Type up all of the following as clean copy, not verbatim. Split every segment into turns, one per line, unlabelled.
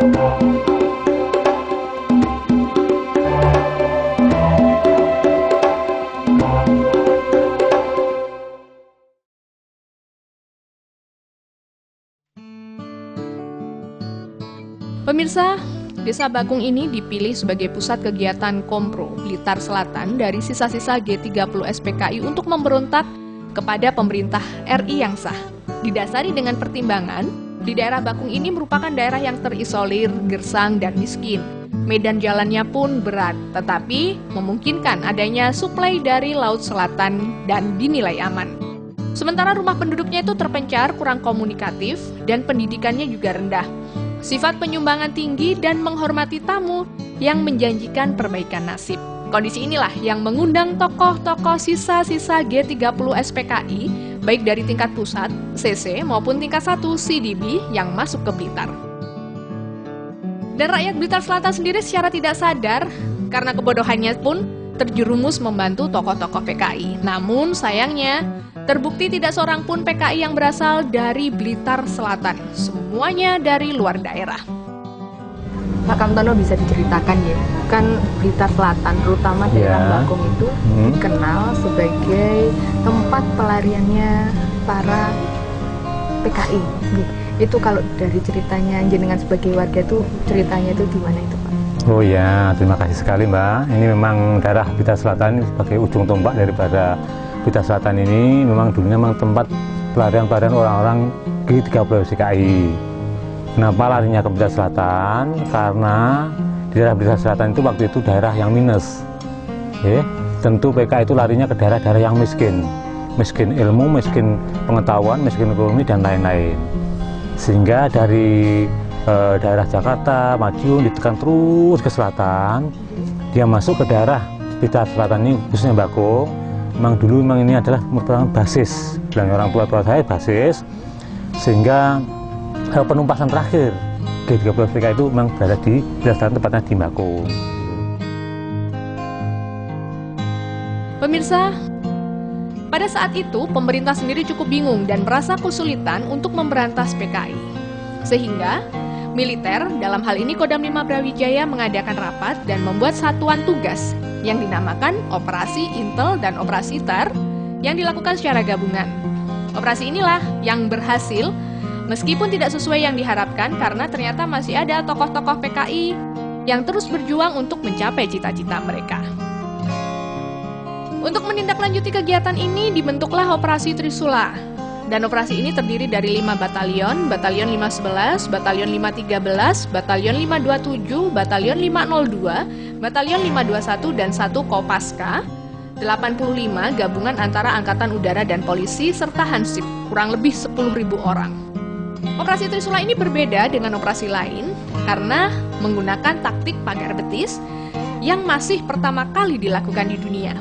Pemirsa, Desa Bakung ini dipilih sebagai pusat kegiatan Kompro Blitar Selatan dari sisa-sisa G30 SPKI untuk memberontak kepada pemerintah RI yang sah. Didasari dengan pertimbangan, di daerah Bakung ini merupakan daerah yang terisolir, gersang, dan miskin. Medan jalannya pun berat, tetapi memungkinkan adanya suplai dari Laut Selatan dan dinilai aman. Sementara rumah penduduknya itu terpencar, kurang komunikatif, dan pendidikannya juga rendah. Sifat penyumbangan tinggi dan menghormati tamu yang menjanjikan perbaikan nasib. Kondisi inilah yang mengundang tokoh-tokoh sisa-sisa G30 SPKI, baik dari tingkat pusat, CC, maupun tingkat 1 CDB yang masuk ke Blitar. Dan rakyat Blitar Selatan sendiri secara tidak sadar, karena kebodohannya pun terjerumus membantu tokoh-tokoh PKI. Namun sayangnya, terbukti tidak seorang pun PKI yang berasal dari Blitar Selatan. Semuanya dari luar daerah.
Pak Kamtono bisa diceritakan ya, kan Blitar Selatan, terutama daerah Bakung itu dikenal sebagai tempat pelariannya para PKI. Itu kalau dari ceritanya jenengan sebagai warga itu, ceritanya itu gimana itu Pak?
Oh ya, terima kasih sekali Mbak. Ini memang daerah Blitar Selatan sebagai ujung tombak daripada Blitar Selatan ini memang dulunya memang tempat pelarian-pelarian orang-orang G30 SPKI. Kenapa larinya ke Blitar Selatan? Karena di daerah Blitar Selatan itu waktu itu daerah yang minus. Tentu PKI itu larinya ke daerah-daerah yang miskin. Miskin ilmu, miskin pengetahuan, miskin ekonomi, dan lain-lain. Sehingga dari daerah Jakarta, Madiun ditekan terus ke selatan. Dia masuk ke daerah Blitar Selatan ini, khususnya Bakung. Memang dulu ini adalah merupakan basis, bilang orang tua saya basis, sehingga penumpasan terakhir G30 SPKI itu memang berada di Blitar Selatan, tepatnya di Bakung.
Pemirsa, pada saat itu pemerintah sendiri cukup bingung dan merasa kesulitan untuk memberantas PKI. Sehingga militer, dalam hal ini Kodam 5 Brawijaya, mengadakan rapat dan membuat satuan tugas yang dinamakan Operasi Intel dan Operasi TAR yang dilakukan secara gabungan. Operasi inilah yang berhasil meskipun tidak sesuai yang diharapkan karena ternyata masih ada tokoh-tokoh PKI yang terus berjuang untuk mencapai cita-cita mereka. Untuk menindaklanjuti kegiatan ini dibentuklah Operasi Trisula. Dan operasi ini terdiri dari 5 batalion, Batalion 511, Batalion 513, Batalion 527, Batalion 502, Batalion 521, dan 1 Kopaska, 85 gabungan antara Angkatan Udara dan Polisi, serta Hansip, kurang lebih 10.000 orang. Operasi Trisula ini berbeda dengan operasi lain karena menggunakan taktik pagar betis yang masih pertama kali dilakukan di dunia.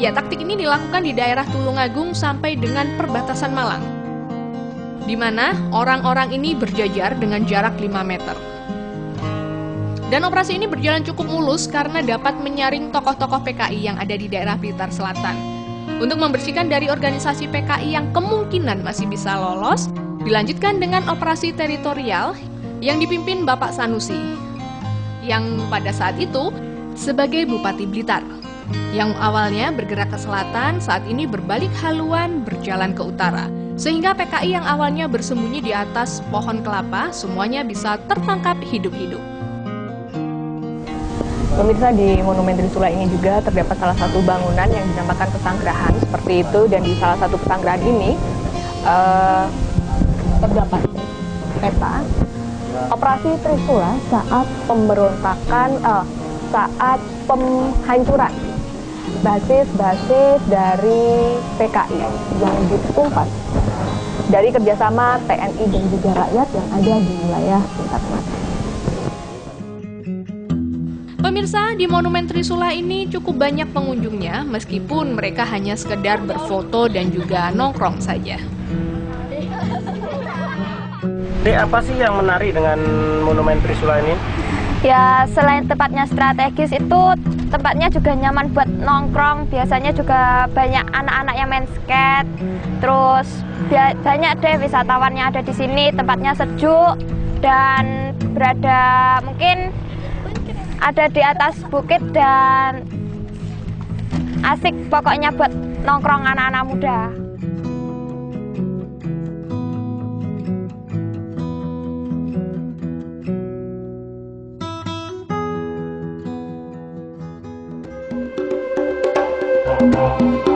Ya, taktik ini dilakukan di daerah Tulungagung sampai dengan perbatasan Malang, di mana orang-orang ini berjajar dengan jarak 5 meter. Dan operasi ini berjalan cukup mulus karena dapat menyaring tokoh-tokoh PKI yang ada di daerah Blitar Selatan. Untuk membersihkan dari organisasi PKI yang kemungkinan masih bisa lolos, dilanjutkan dengan operasi teritorial yang dipimpin Bapak Sanusi, yang pada saat itu sebagai Bupati Blitar, yang awalnya bergerak ke selatan, saat ini berbalik haluan berjalan ke utara. Sehingga PKI yang awalnya bersembunyi di atas pohon kelapa, semuanya bisa tertangkap hidup-hidup.
Pemirsa, di Monumen Trisula ini juga terdapat salah satu bangunan yang dinamakan Pesanggerahan, seperti itu. Dan di salah satu pesanggerahan ini terdapat peta Operasi Trisula saat pemberontakan, saat penghancuran basis-basis dari PKI yang ditumpas dari kerjasama TNI dan juga rakyat yang ada di wilayah Blitar Selatan.
Pemirsa, di Monumen Trisula ini cukup banyak pengunjungnya meskipun mereka hanya sekedar berfoto dan juga nongkrong saja.
Dek, apa sih yang menarik dengan Monumen Trisula ini?
Ya, selain tempatnya strategis, itu tempatnya juga nyaman buat nongkrong. Biasanya juga banyak anak-anak yang main skate. Terus banyak deh wisatawan yang ada di sini. Tempatnya sejuk dan berada mungkin ada di atas bukit dan asik pokoknya buat nongkrong anak-anak muda.
Thank you.